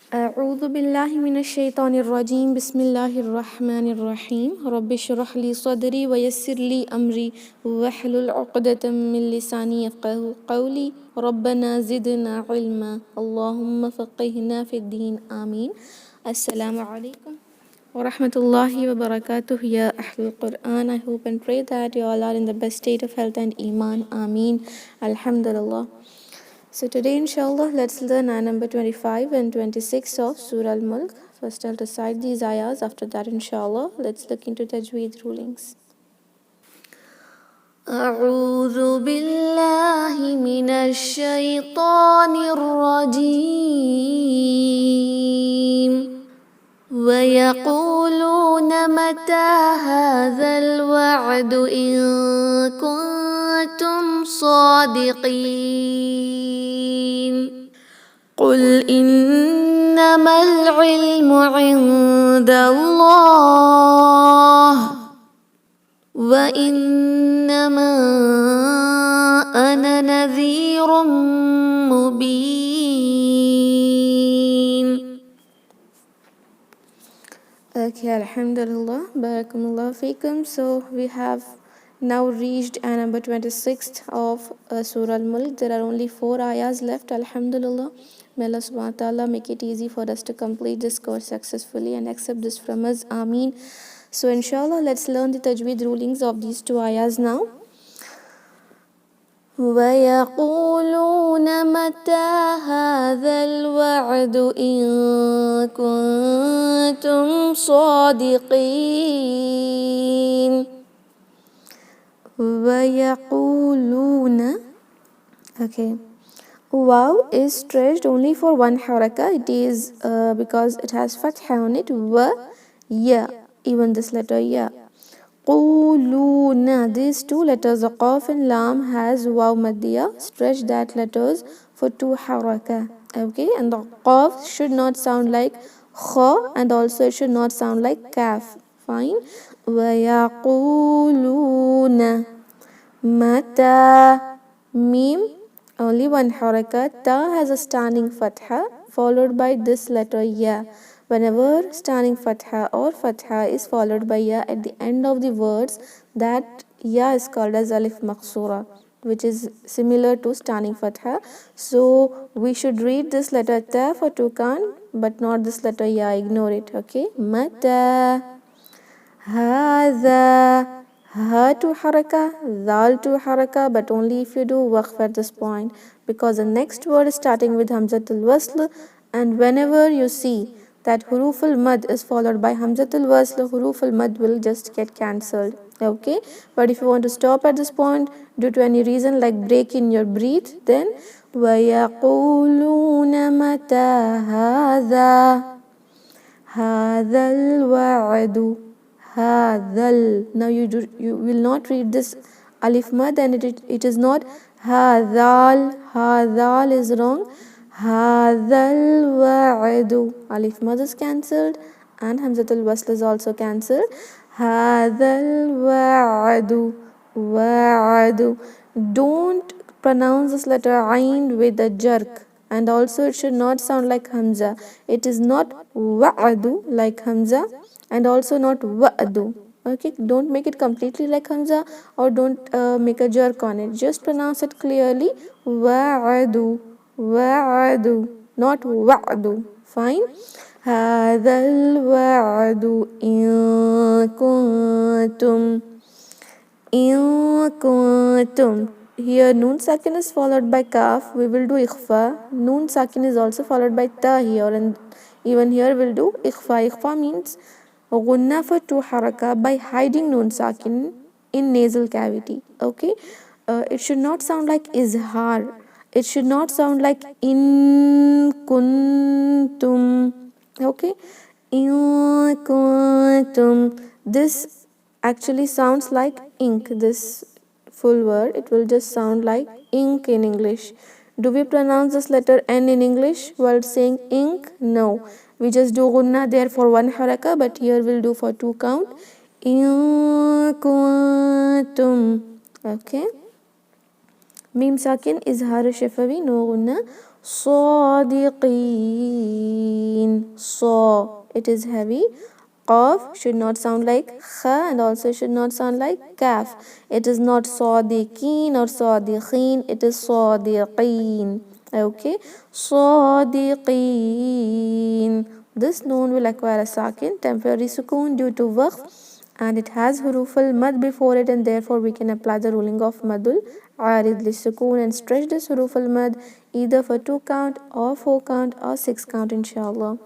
أعوذ بالله من الشيطان الرجيم بسم الله الرحمن الرحيم رب اشرح لي صدري ويسر لي أمري واحلل عقدة من لساني يفقهوا قولي ربنا زدنا علما اللهم فقهنا في الدين آمين. Assalamu alaikum wa rahmatullahi wa barakatuh ya Ahlul Quran. I hope and pray that you all are in the best state of health and iman. Ameen. Alhamdulillah. So today inshallah let's learn ayah number 25 and 26 of Surah Mulk. First I'll recite these ayahs. After that inshallah let's look into Tajweed rulings. أعوذ بالله من الشيطان الرجيم ويقولون متى هذا الوعد إن كنتم صادقين قل إنما العلم عند الله وإنما أنا نذير مبين. Okay, Alhamdulillah, Barakallah Feekum. So we have now reached ayah number 26 of Surah Al-Mulk. There are only 4 ayahs left, Alhamdulillah. May Allah subhanahu wa ta'ala make it easy for us to complete this course successfully and accept this from us. Ameen. So inshallah, let's learn the Tajweed rulings of these 2 ayahs now. وَيَقُولُونَ مَتَى هَذَا الْوَعْدُ إِن كُنتُمْ صَادِقِينَ. وَيَقُولُونَ. Okay. Waw is stretched only for one haraka. It is because it has fatha on it. Wa, ya. Even this letter ya. Quluna, these 2 letters, the qaf and lam, has waw maddiya. Stretch that letters for 2 haraka. Okay, and the qaf should not sound like kha, and also it should not sound like kaf. Fine. وَيَقُولُونَ mata, mim, only one haraka. Ta has a standing fatha followed by this letter ya. Whenever standing fatha or fatha is followed by ya at the end of the words, that ya is called as alif maqsura, which is similar to standing fatha. So we should read this letter ta for tukan, but not this letter ya. Ignore it. Okay. Mata, hadha, ha to haraka, dal to haraka, but only if you do waqf at this point, because the next word is starting with hamzatul wasl, and whenever you see that huruf al-mad is followed by hamzatul wasl, huruf al-mad will just get cancelled. Okay, but if you want to stop at this point due to any reason like break in your breath, then وَيَقُولُونَ مَتَى هَذَا الْوَعْدُ. Hadal. Now you will not read this alif mad, and it is not hadal. Hadal is wrong. Hadal wa'adu. Alif mad is cancelled and hamzatul wasl is also cancelled. Hadal wa'adu. Wa'adu. Don't pronounce this letter ain with a jerk, and also it should not sound like hamza. It is not wa'adu like hamza, and also not wa'adu. Okay, don't make it completely like hamza, or don't make a jerk on it. Just pronounce it clearly. Wa'adu, wa'adu, not wa'adu. Fine. هذا الوعد إن كنتم. Here noon sakin is followed by kaf. We will do ikhfa. Noon sakin is also followed by ta here, and even here we'll do ikhfa. Ikhfa means gunna for 2 haraka by hiding noon sakin in nasal cavity. Okay, it should not sound like izhar. It should not sound like in kuntum. Okay, in kuntum. This actually sounds like ink. This full word, it will just sound like ink in English. Do we pronounce this letter N in English while saying ink? No. We just do gunna there for 1 haraka, but here we'll do for 2 count. In kuntum. Okay. Mim sakin izhar shafawi, no gunna. Sadiqeen. saw, it is heavy. Qaf should not sound like kha and also should not sound like kaf. It is not sadiqeen or sadiqeen, it is sadiqeen. Okay, sadiqeen. This noon will acquire a sakin, temporary sukoon due to waqf, and it has huruf al-mad before it, and therefore we can apply the ruling of madul arid li-sukoon and stretch this huruf al-mad either for 2 count or 4 count or 6 count, inshallah.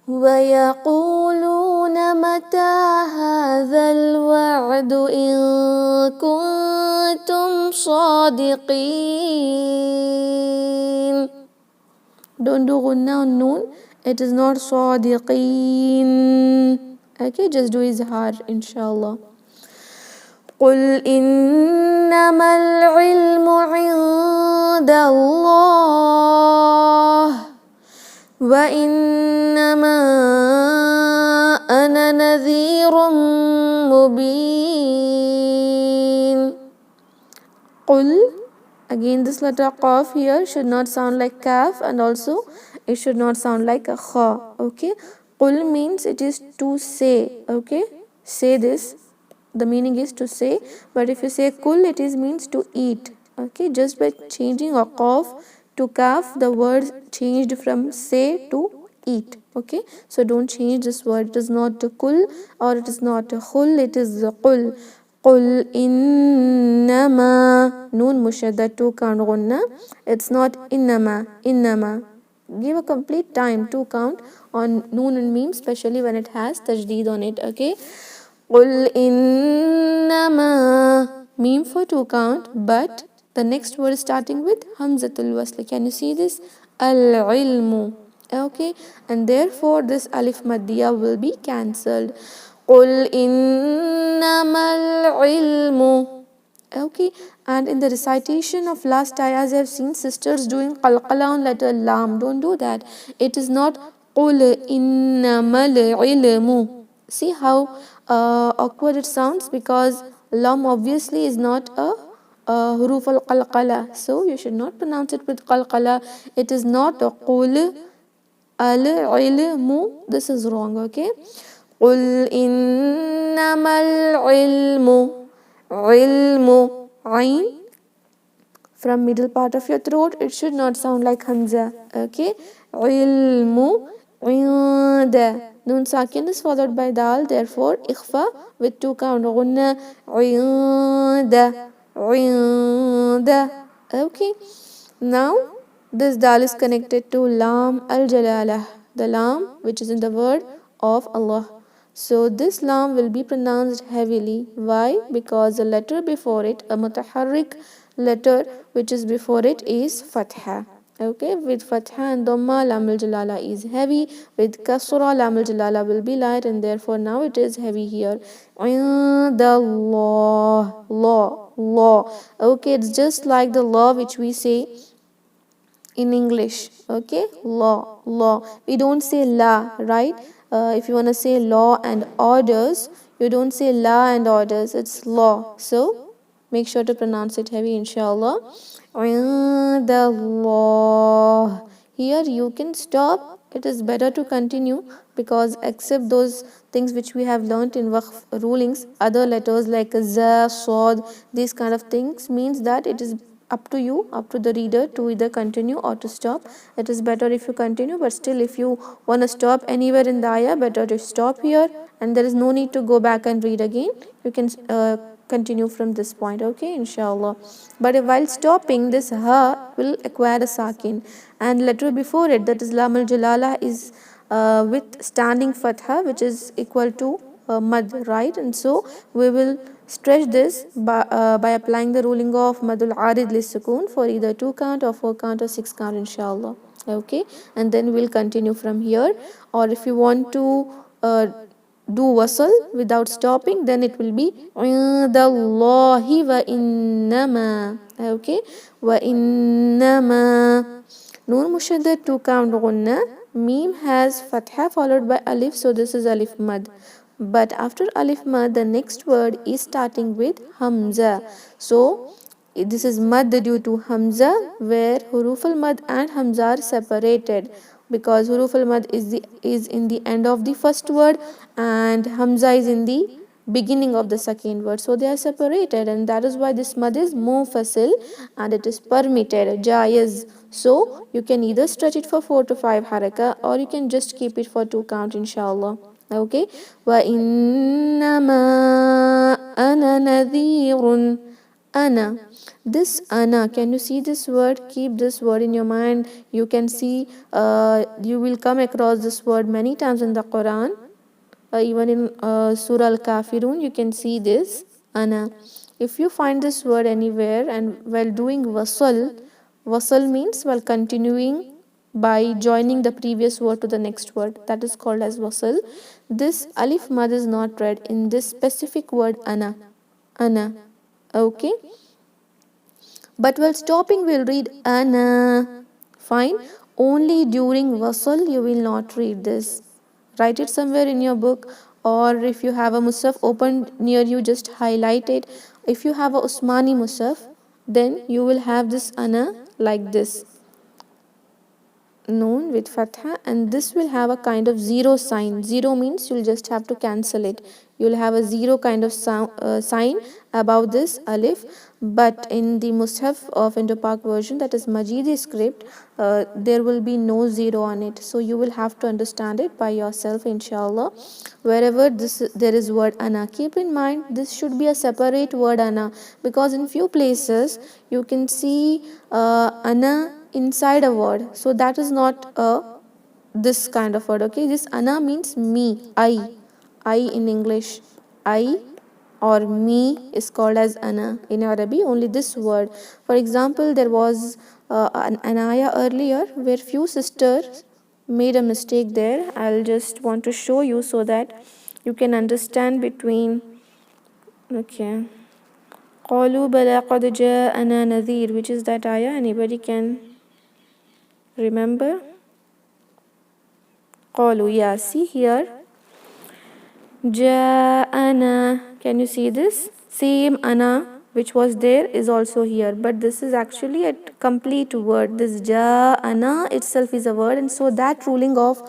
وَيَقُولُونَ مَتَى هَذَا الْوَعْدُ إِن كُنتُمْ صَادِقِينَ. Don't do gunna on noon. It is not صَادِقِينَ. Okay, just do izhar, inshallah. قُلْ إِنَّمَا الْعِلْمُ عِندَ اللَّهِ وَإِنَّمَا أَنَا نَذِيرٌ مُبِينٌ. قُلْ, again this letter qaf here should not sound like kaf and also it should not sound like a kha. Okay, qul means it is to say. Okay, say this, the meaning is to say, but if you say kul, it is means to eat. Okay, just by changing a qaf to kaf, the word changed from say to eat. Okay, so don't change this word. It is not a kul or it is not a khul, it is a qul. Qul innama, noon mushadda 2 count gunna. It's not innama, innama. Give a complete time 2 count on noon and meme, especially when it has tajdeed on it. Okay, qul innama, meme for 2 count, but the next word is starting with hamzatul wasl. Can you see this? Al-ilmu. Okay, and therefore this alif maddiya will be cancelled. Qul innamal ilmu. Okay, and in the recitation of last ayahs, I have seen sisters doing qalqala on letter lam. Don't do that. It is not qul innamal ilmu. See how awkward it sounds, because lam obviously is not a huruf al-qalqala, so you should not pronounce it with qalqala. It is not a qul al-ilmu. This is wrong. Okay, qul innamal ilmu. Ilmu, ain, from middle part of your throat, it should not sound like hamza. Okay, ilmu, inda. Noon sakin is followed by dal, therefore ikhfa with 2 count gunna, inda, inda. Okay, now this dal is connected to lam al-jalalah, the lam which is in the word of Allah. So this lam will be pronounced heavily. Why? Because the letter before it, a mutaharrik letter which is before it, is fatha. Okay, with fatha and dhamma, lam al-jalala is heavy. With kasra, lam al-jalala will be light, and therefore now it is heavy here. Indallah, law, law. Okay, it's just like the law which we say in English. Okay, law, law. We don't say la, right? If you want to say law and orders, you don't say la and orders, it's law. So make sure to pronounce it heavy, inshallah. Indallah. Here you can stop. It is better to continue, because except those things which we have learnt in waqf rulings, other letters like za, sod, these kind of things means that it is up to you, up to the reader, to either continue or to stop. It is better if you continue, but still if you want to stop anywhere in the ayah, better to stop here, and there is no need to go back and read again. You can continue from this point. Okay, inshallah. But while stopping, this ha will acquire a sakin, and letter before it, that is lam al-jalala, is with standing fatha, which is equal to mad, right? And so we will stretch this by applying the ruling of madul arid lis-sukoon for either 2 count or 4 count or 6 count, inshallah. Okay, and then we'll continue from here. Or if you want to do wasl without stopping, then it will be indallahi wa innama. Okay, wa innama. Noon mushaddad 2 count gunna. Meme has fatha followed by alif, so this is alif mad. But after alif mad, the next word is starting with hamza. So this is mad due to hamza, where huruf al mad and hamza are separated. because huruf al-mad is in the end of the first word and hamza is in the beginning of the second word, so they are separated, and that is why this mad is mufasil and it is permitted, jaiz. So you can either stretch it for 4 to 5 haraka or you can just keep it for 2 count, inshallah. Okay, wa innama ana nadhirun. Ana, this ana, can you see this word? Keep this word in your mind. You can see, you will come across this word many times in the Quran. Even in Surah Al-Kafirun, you can see this ana. If you find this word anywhere and while doing wasal means while continuing by joining the previous word to the next word, that is called as wasal. This alif mad is not read in this specific word ana. Ana. Okay, but while stopping we'll read ana. Fine. Only during wasal you will not read this. Write it somewhere in your book, or if you have a musaf open near you, just highlight it. If you have a Usmani musaf, then you will have this ana like this, noon with fatha, and this will have a kind of zero sign. Zero means you'll just have to cancel it. You'll have a zero kind of sign above this alif. But in the mushaf of Indo-Pak version, that is Majidi script, there will be no zero on it, so you will have to understand it by yourself, inshallah. Wherever there is word ana, keep in mind this should be a separate word ana, because in few places you can see ana inside a word, so that is not this kind of word. Okay, this ana means me, I in English, I or me is called as ana in Arabic, only this word. For example, there was an ayah earlier where few sisters made a mistake there. I'll just want to show you so that you can understand between. Okay, قالوا بلى قد جاءنا نذير, which is that ayah? Anybody can remember? قالوا, yeah, see here, جاءنا, can you see this? Same ana which was there is also here, but this is actually a complete word. This ja'ana itself is a word, and so that ruling of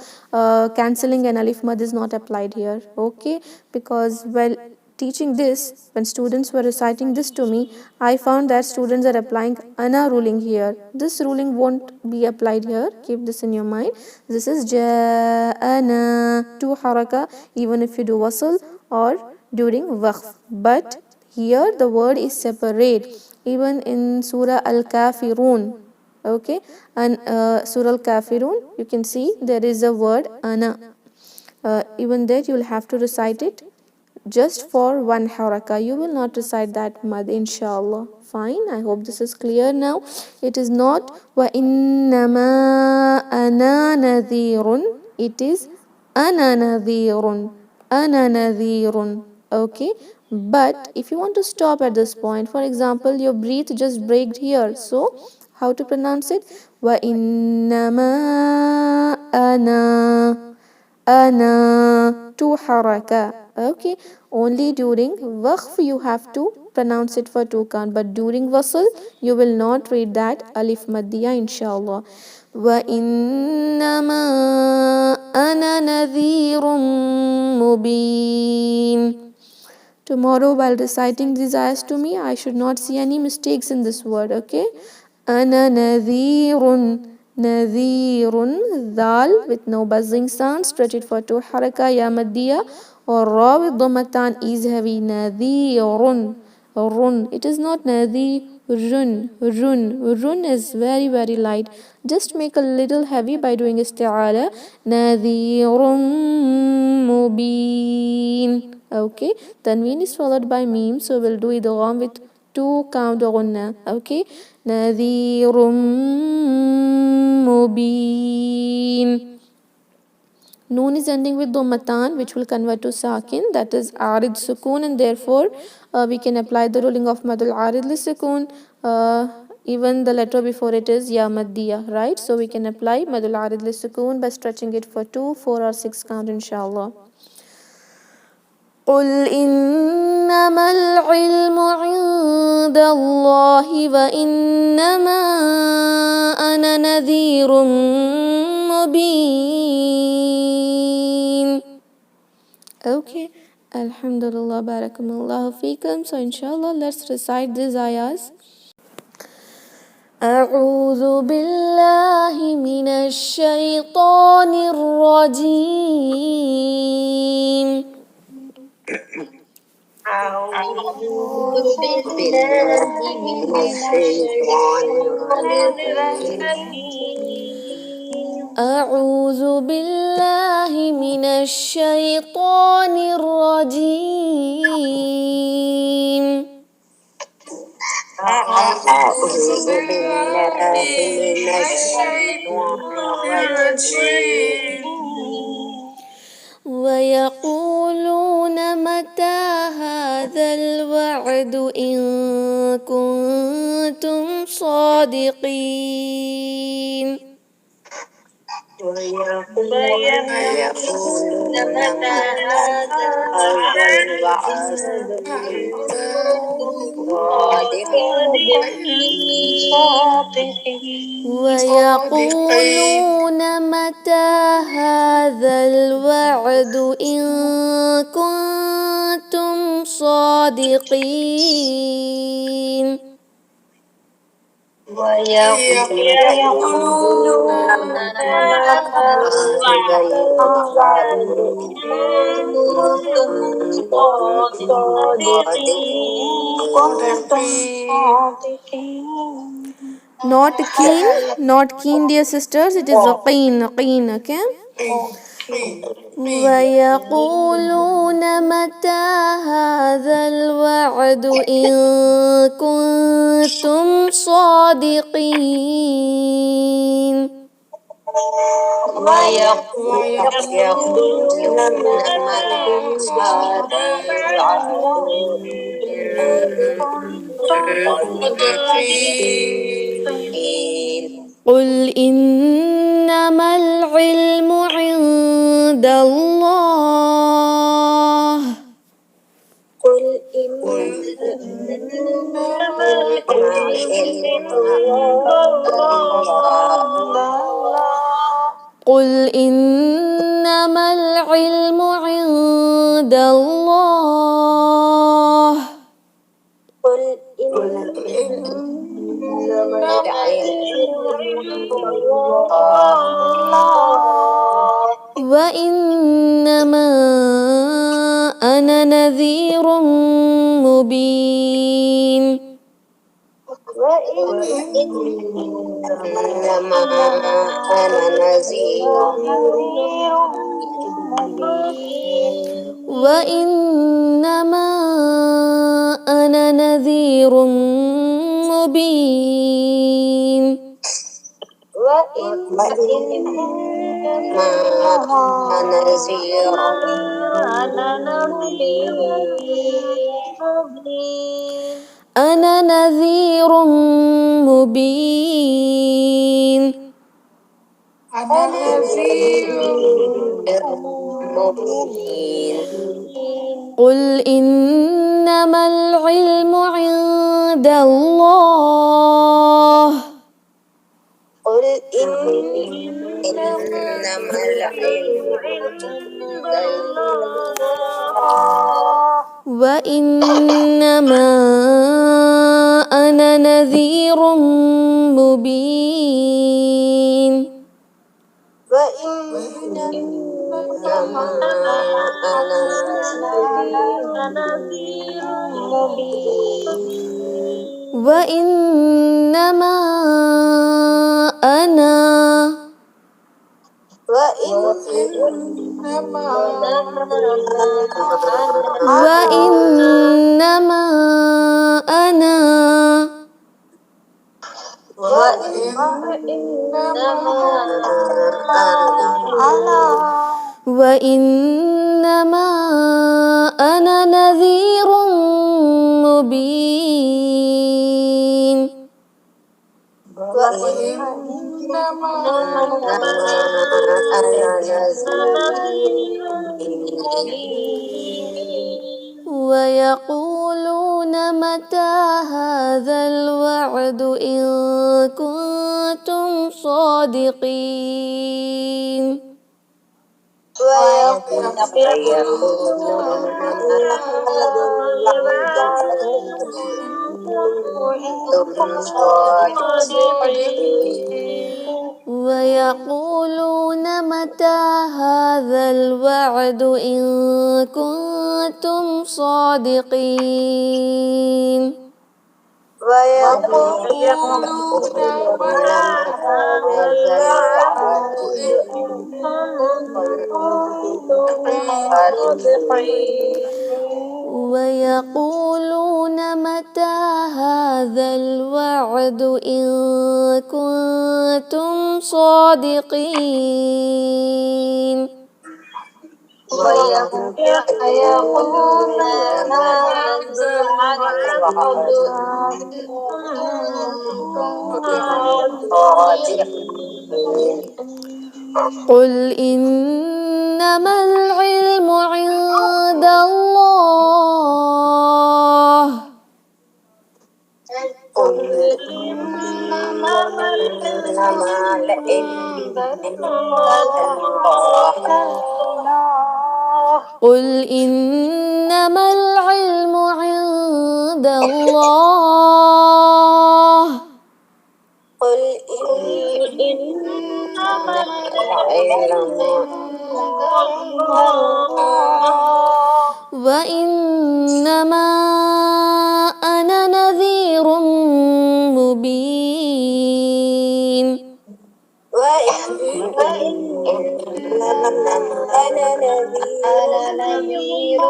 cancelling an alif mad is not applied here. Okay, because while teaching this, when students were reciting this to me, I found that students are applying ana ruling here. This ruling won't be applied here. Keep this in your mind. This is ja'ana, 2 haraka, even if you do wasl or during waqf. But here the word is separate. Even in Surah Al-Kafirun, okay, and Surah Al-Kafirun, you can see there is a word ana. Even there you will have to recite it just for 1 haraka. You will not recite that mad, inshallah. Fine, I hope this is clear now. It is not wa innama ana nadhirun, it is ana nadhirun, ana nadhirun. Okay, but if you want to stop at this point, for example, your breath just breaks here, so how to pronounce it? Wa innama ana, 2 haraka. Okay, only during waqf you have to pronounce it for 2 count, but during wasl you will not read that alif maddiya, inshallah. Wa innama ana nadhirun mubin. Tomorrow while reciting these ayahs to me, I should not see any mistakes in this word. Okay, ana nadhirun, nadhirun, dal with no buzzing sound, stretch it for 2 haraka, ya maddiya, or ra with dhammatan is heavy, nadhirun, run. It is not nadhirun, run is very very light. Just make a little heavy by doing isti'ala, nadhirun mubin. Okay, tanween is followed by meme, so we'll do idgham with 2 count gunna. Okay, nadhirun mubin. Noon is ending with dhammatan, which will convert to sakin, that is arid sukun, and therefore we can apply the ruling of madul arid li sukun. Even the letter before it is ya maddiya, right? So we can apply madul arid li sukun by stretching it for 2, 4 or 6 count, inshallah. قل إنما العلم عند الله وإنما أنا نذير مبين. Okay, Alhamdulillah, Barakallahu feekum. So inshallah, let's recite these ayahs. أعوذ بالله من الشيطان الرجيم. أعوذ بالله من الشيطان الرجيم. أعوذ بالله من الشيطان الرجيم. أعوذ بالله من الشيطان الرجيم. ويقولون متى هذا الوعد إن كنتم صادقين. ويقولون متى هذا الوعد إن صادقين. ويقولون متى هذا الوعد إن كنتم صادقين. ويقولون متى هذا الوعد إن كنتم صادقين. Not keen, dear sisters. It is qeen, okay? ويقولون متى هذا الوعد إن كنتم صادقين. ويقولون متى هذا الوعد إن كنتم صادقين. قل إنما العلم عند الله. قل إنما العلم عند الله. قل إنما العلم عند الله. قل إنما العلم عند الله. وإنما أنا نذير مبين. وإنما أنا نذير مبين. وإنما أنا نذير مبين. وإنما أنا نذير مبين. أنا نذير مبين. أنا نذير مبين. قل إنما العلم عند الله. قل إنما العلم عند الله. وإنما أنا نذير مبين. وإنما أنا نذير مبين. وإنما أنا وإنما أنا وإنما أنا نذير مبين. وإنما أنا نذير مبين. ويقولون متى هذا الوعد إن كنتم صادقين. ويقولون متى هذا الوعد إن كنتم صادقين. ويقولون متى هذا الوعد إن كنتم صادقين. ويقولون متى هذا الوعد إن كنتم صادقين. ويقولون متى هذا الوعد إن كنتم صادقين. ويقولون متى هذا الوعد إن كنتم صادقين. قل إنما العلم عند الله. قل إنما العلم عند الله. قل إنما العلم عند الله. قل إنما العلم عند الله. وإنما أنا نذير مبين. وإنما أنا نذير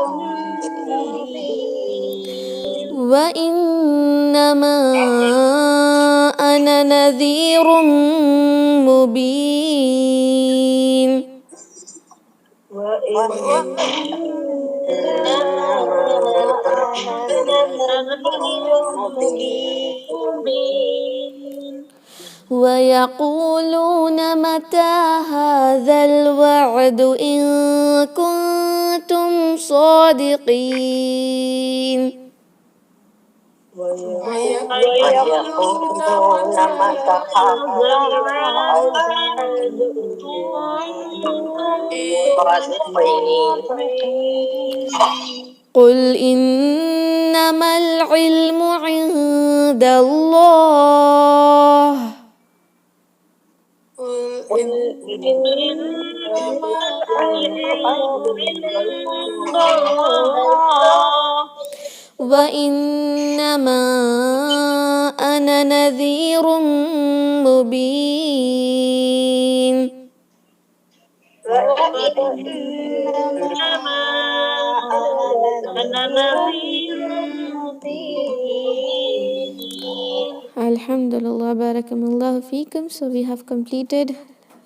مبين. وإنما أنا نذير مبين. وإنما أنا نذير مبين. ويقولون متى هذا الوعد إن كنتم صادقين. ويقولون متى هذا الوعد إن كنتم صادقين. قل إنما العلم عند الله. قل إنما العلم عند الله. وإنما أنا نذير مبين. وإنما أنا نذير مبين. Alhamdulillah, barakallahu feekum. So we have completed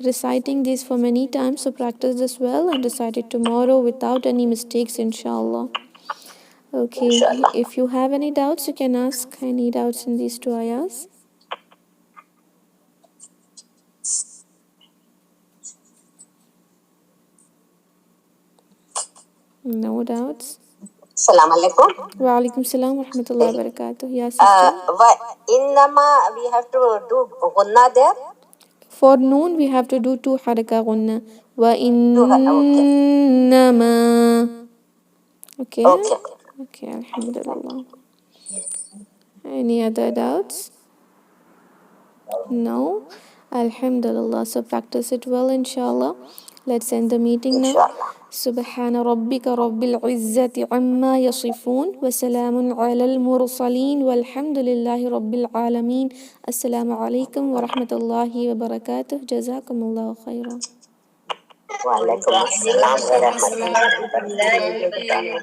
reciting these for many times. So practice this well and recite it tomorrow without any mistakes, inshallah. Okay, if you have any doubts, you can ask any doubts in these two ayahs. No doubts. Assalamu alaikum. Wa alaikum salam wa rahmatullahi wa barakatuh. Yeah, sister. Innama, we have to do gunna there. For noon, we have to do 2 haraka gunna. Wa innama. Okay? Okay, alhamdulillah. Any other doubts? No? Alhamdulillah. So practice it well, inshallah. Let's end the meeting now. سبحان ربك رب العزة عما يصفون وسلام على المرسلين والحمد لله رب العالمين. السلام عليكم ورحمة الله وبركاته. جزاكم الله خيرا. وعليكم السلام ورحمة الله وبركاته.